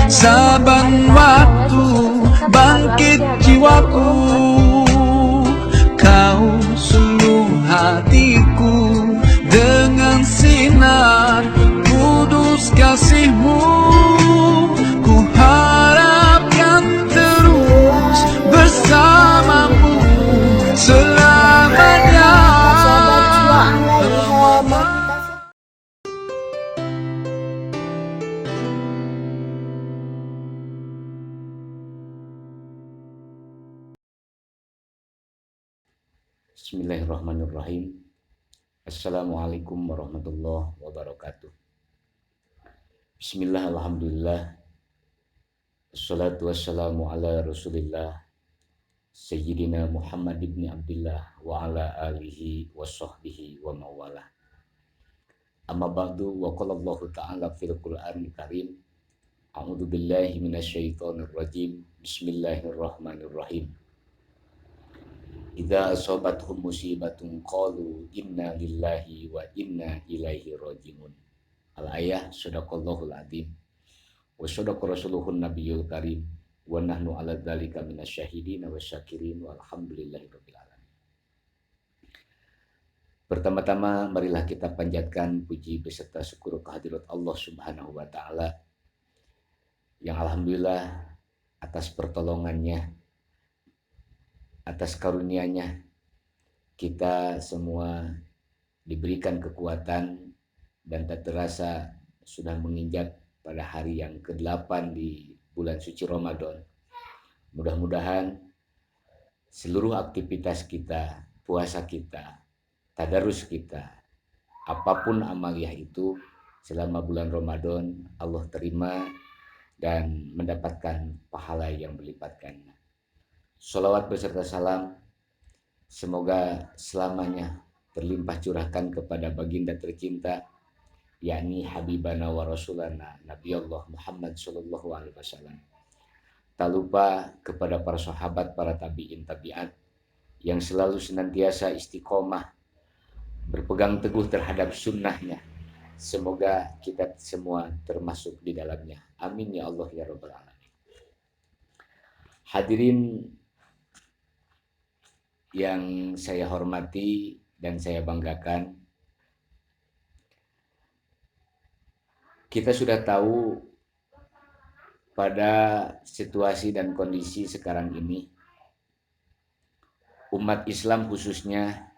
Saban waktu bangkit jiwaku, kau suluh hatiku dengan sinar kudus kasihmu. Ku harapkan terus bersamamu selamanya. Bismillahirrahmanirrahim. Assalamualaikum warahmatullahi wabarakatuh. Bismillah, alhamdulillah. Assalatu wassalamu ala rasulillah Sayyidina Muhammad ibn Abdillah wa ala alihi wa sahbihi wa mawalah. Amma ba'du, wa qala Allah ta'ala fil Qur'anil Karim. A'udzu billahi minasyaitonir rajim. Bismillahirrahmanirrahim. Idza asabathum musibatun qalu inna lillahi wa inna ilaihi raji'un. Al-ayah, sadaqallahul adzim wa sadaqa rasuluhun nabiyul karim wa nahnu ala dzalika minasyahidin wa syakirin walhamdulillahirabbil alamin. Pertama-tama marilah kita panjatkan puji beserta syukur kehadirat Allah Subhanahu wa taala yang alhamdulillah atas pertolongannya, atas karunia-Nya kita semua diberikan kekuatan dan tak terasa sudah menginjak pada hari yang ke-8 di bulan suci Ramadan. Mudah-mudahan seluruh aktivitas kita, puasa kita, tadarus kita, apapun amaliyah itu selama bulan Ramadan Allah terima dan mendapatkan pahala yang berlipat ganda. Sholawat beserta salam semoga selamanya terlimpah curahkan kepada baginda tercinta, yakni Habibana wa Rasulana Nabi Allah Muhammad Sallallahu Alaihi Wasallam. Tak lupa kepada para sahabat, para tabi'in tabi'at yang selalu senantiasa istiqomah berpegang teguh terhadap sunnahnya. Semoga kita semua termasuk di dalamnya. Amin ya Allah ya Rabbal Alamin. Hadirin yang saya hormati dan saya banggakan, kita sudah tahu pada situasi dan kondisi sekarang ini, umat Islam khususnya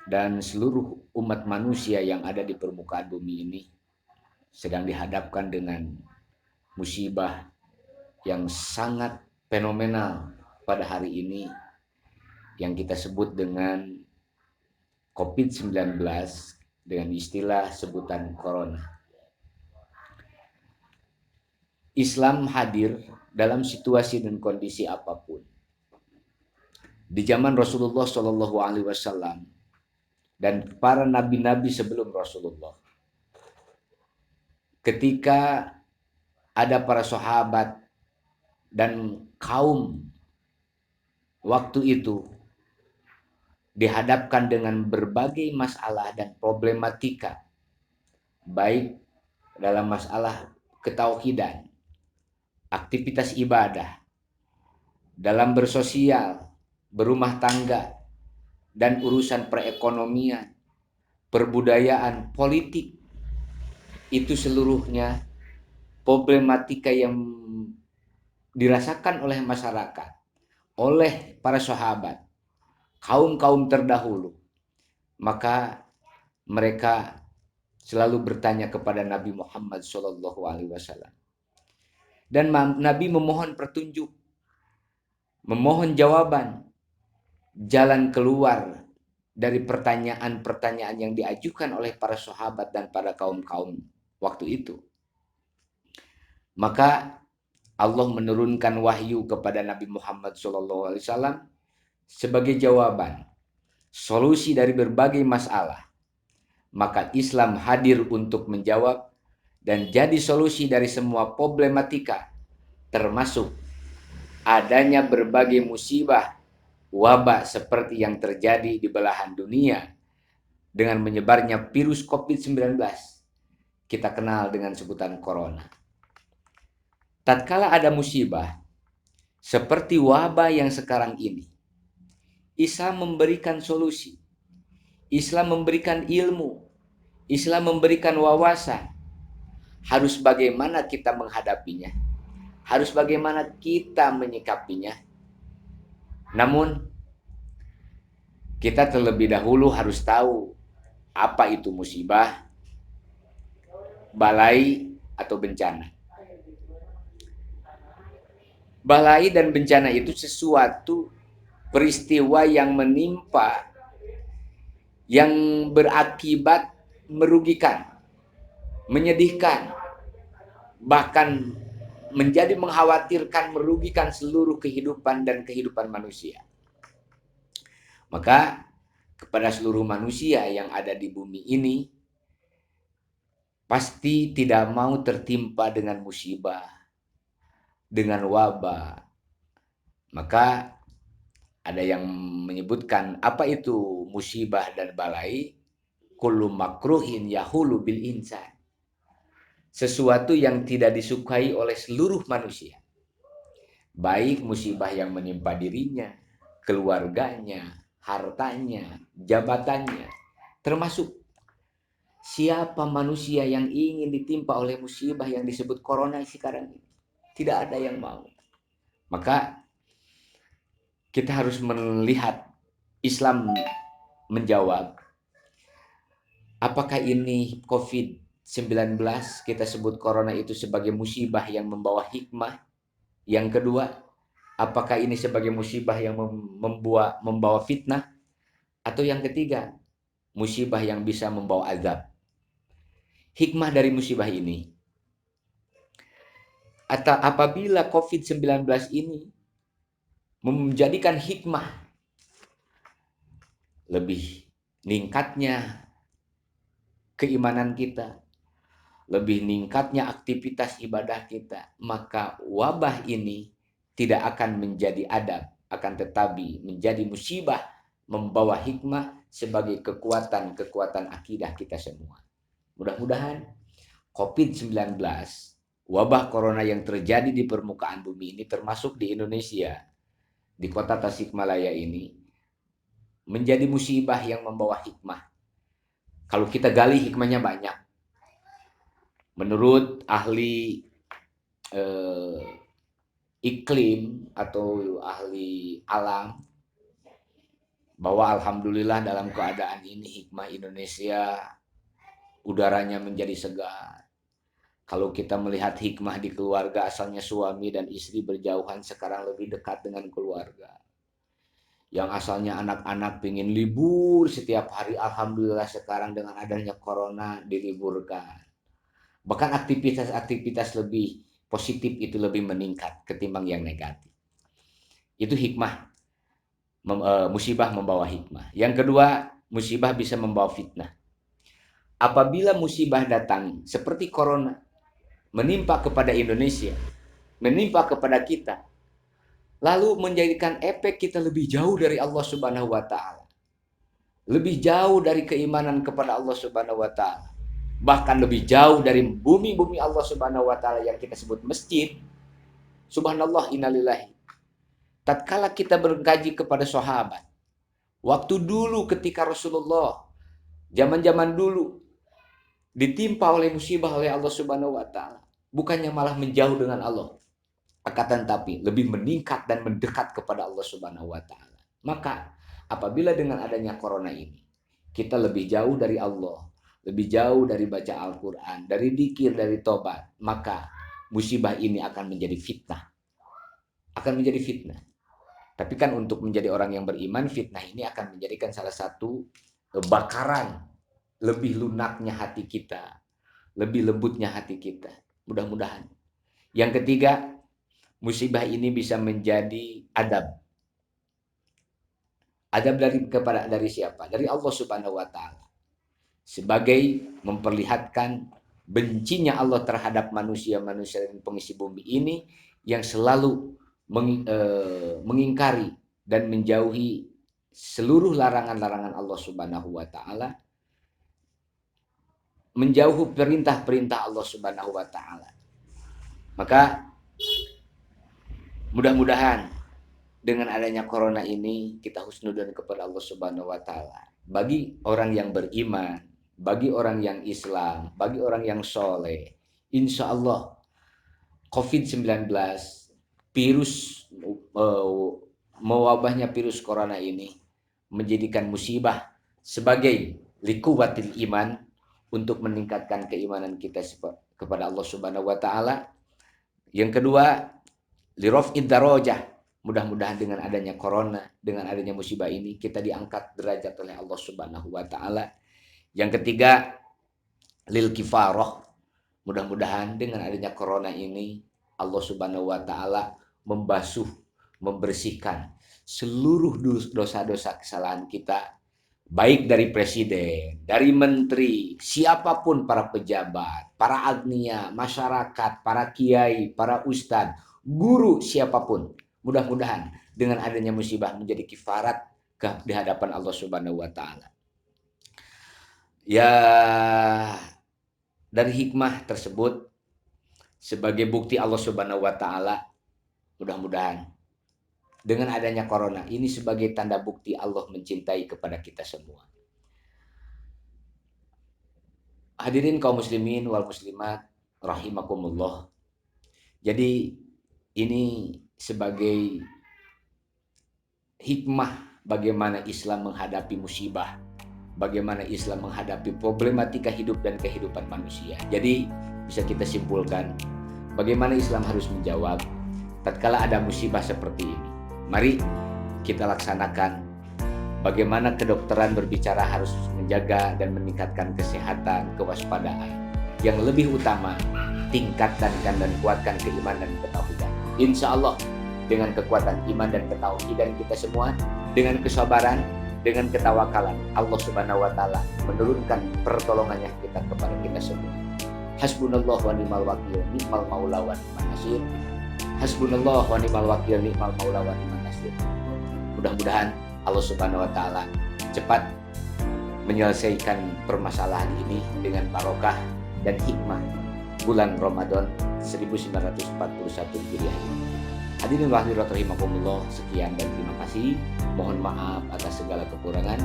dan seluruh umat manusia yang ada di permukaan bumi ini sedang dihadapkan dengan musibah yang sangat fenomenal pada hari ini yang kita sebut dengan COVID-19 dengan istilah sebutan corona. Islam hadir dalam situasi dan kondisi apapun. Di zaman Rasulullah Shallallahu Alaihi Wasallam dan para nabi-nabi sebelum Rasulullah, ketika ada para sahabat dan kaum waktu itu dihadapkan dengan berbagai masalah dan problematika, baik dalam masalah ketauhidan, aktivitas ibadah, dalam bersosial, berumah tangga, dan urusan perekonomian, perbudayaan, politik. Itu seluruhnya problematika yang dirasakan oleh masyarakat, oleh para sahabat, kaum-kaum terdahulu. Maka mereka selalu bertanya kepada Nabi Muhammad SAW. Dan Nabi memohon petunjuk, memohon jawaban, jalan keluar dari pertanyaan-pertanyaan yang diajukan oleh para sahabat dan para kaum-kaum waktu itu. Maka Allah menurunkan wahyu kepada Nabi Muhammad SAW sebagai jawaban, solusi dari berbagai masalah. Maka Islam hadir untuk menjawab dan jadi solusi dari semua problematika, termasuk adanya berbagai musibah, wabah seperti yang terjadi di belahan dunia dengan menyebarnya virus COVID-19. Kita kenal dengan sebutan corona. tatkala ada musibah seperti wabah yang sekarang ini, Islam memberikan solusi, Islam memberikan ilmu, Islam memberikan wawasan. Harus bagaimana kita menghadapinya, harus bagaimana kita menyikapinya. Namun kita terlebih dahulu harus tahu apa itu musibah, balai, atau bencana. Balai dan bencana itu sesuatu peristiwa yang menimpa, yang berakibat merugikan, menyedihkan, bahkan menjadi mengkhawatirkan, merugikan seluruh kehidupan dan kehidupan manusia. Maka kepada seluruh manusia yang ada di bumi ini, pasti tidak mau tertimpa dengan musibah, dengan wabah. Maka ada yang menyebutkan apa itu musibah dan balai? Kullu makruhin yahulu bil insan. Sesuatu yang tidak disukai oleh seluruh manusia. Baik musibah yang menimpa dirinya, keluarganya, hartanya, jabatannya. Termasuk siapa manusia yang ingin ditimpa oleh musibah yang disebut corona sekarang ini? Tidak ada yang mau. Maka kita harus melihat Islam menjawab, apakah ini COVID-19 kita sebut corona itu sebagai musibah yang membawa hikmah? Yang kedua, apakah ini sebagai musibah yang membawa fitnah? Atau yang ketiga, musibah yang bisa membawa azab? Hikmah dari musibah ini, atau apabila COVID-19 ini menjadikan hikmah, lebih meningkatnya keimanan kita, lebih meningkatnya aktivitas ibadah kita, maka wabah ini tidak akan menjadi adab, akan tetapi menjadi musibah, membawa hikmah sebagai kekuatan akidah kita semua. Mudah-mudahan COVID-19, wabah corona yang terjadi di permukaan bumi ini, termasuk di Indonesia, di kota Tasikmalaya ini, menjadi musibah yang membawa hikmah. Kalau kita gali, hikmahnya banyak. Menurut ahli iklim atau ahli alam, bahwa alhamdulillah dalam keadaan ini hikmah Indonesia, udaranya menjadi segar. Kalau kita melihat hikmah di keluarga, asalnya suami dan istri berjauhan, sekarang lebih dekat dengan keluarga. Yang asalnya anak-anak pengen libur setiap hari, alhamdulillah sekarang dengan adanya corona diliburkan. Bahkan aktivitas-aktivitas lebih positif itu lebih meningkat ketimbang yang negatif. Itu hikmah. Musibah membawa hikmah. Yang kedua, musibah bisa membawa fitnah. Apabila musibah datang seperti corona menimpa kepada Indonesia, menimpa kepada kita, lalu menjadikan efek kita lebih jauh dari Allah Subhanahu wa taala. Lebih jauh dari keimanan kepada Allah Subhanahu wa taala. Bahkan lebih jauh dari bumi-bumi Allah Subhanahu wa taala yang kita sebut masjid. Subhanallah, innalillahi. Tatkala kita berkaji kepada sahabat, waktu dulu ketika Rasulullah zaman-zaman dulu ditimpa oleh musibah oleh Allah Subhanahu wa taala, bukannya malah menjauh dengan Allah, akan tetapi lebih meningkat dan mendekat kepada Allah Subhanahu wa taala. Maka apabila dengan adanya corona ini kita lebih jauh dari Allah, lebih jauh dari baca Al-Qur'an, dari dzikir, dari tobat, maka musibah ini akan menjadi fitnah. Akan menjadi fitnah. Tapi kan untuk menjadi orang yang beriman, fitnah ini akan menjadikan salah satu bakaran lebih lunaknya hati kita, lebih lembutnya hati kita. Mudah-mudahan. Yang ketiga, musibah ini bisa menjadi adab. Adab dari siapa? Dari Allah Subhanahu wa taala. Sebagai memperlihatkan bencinya Allah terhadap manusia-manusia dan pengisi bumi ini yang selalu mengingkari dan menjauhi seluruh larangan-larangan Allah Subhanahu wa taala, menjauhi perintah-perintah Allah Subhanahu wa taala. Maka Mudah-mudahan dengan adanya corona ini kita husnudzon kepada Allah Subhanahu wa taala. Bagi orang yang beriman, bagi orang yang Islam, bagi orang yang soleh, insya Allah COVID-19, virus mewabahnya virus corona ini menjadikan musibah sebagai likuwatil iman untuk meningkatkan keimanan kita kepada Allah Subhanahu wa taala. Yang kedua, liraf'id darajah. Mudah-mudahan dengan adanya corona, dengan adanya musibah ini kita diangkat derajat oleh Allah Subhanahu wa taala. Yang ketiga, lil kifarah. Mudah-mudahan dengan adanya corona ini Allah Subhanahu wa taala membasuh, membersihkan seluruh dosa-dosa kesalahan kita, baik dari presiden, dari menteri, siapapun para pejabat, para agnia, masyarakat, para kiai, para ustadz, guru, siapapun. Mudah-mudahan dengan adanya musibah menjadi kifarat di hadapan Allah Subhanahu wa taala. Ya, dari hikmah tersebut sebagai bukti Allah Subhanahu wa taala, mudah-mudahan dengan adanya corona ini sebagai tanda bukti Allah mencintai kepada kita semua. Hadirin kaum muslimin wal muslimat rahimakumullah. Jadi ini sebagai hikmah bagaimana Islam menghadapi musibah, bagaimana Islam menghadapi problematika hidup dan kehidupan manusia. Jadi bisa kita simpulkan bagaimana Islam harus menjawab tatkala ada musibah seperti ini. Mari kita laksanakan bagaimana kedokteran berbicara harus menjaga dan meningkatkan kesehatan, kewaspadaan. Yang lebih utama, tingkatkan dan kuatkan keimanan dan ketauhidan. Insya Allah dengan kekuatan iman dan ketauhidan kita semua, dengan kesabaran, dengan ketawakalan, Allah Subhanahu wa taala menurunkan pertolongannya kita kepada kita semua. Hasbunallah wa ni'mal wakil, ni'mal maula wa ni'mal nasir. Hasbunallah wa ni'mal wakil, ni'mal maula wa ni'mal nasir. Mudah-mudahan Allah Subhanahu wa taala cepat menyelesaikan permasalahan ini dengan barokah dan hikmah bulan Ramadan 1941 Hijriah. Hadirin wa hadirat rahimakumullah, sekian dan terima kasih. Mohon maaf atas segala kekurangan.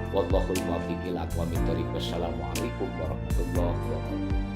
Wallahul muwaffiq ila aqwamit thoriq. Wassalamualaikum warahmatullahi wabarakatuh.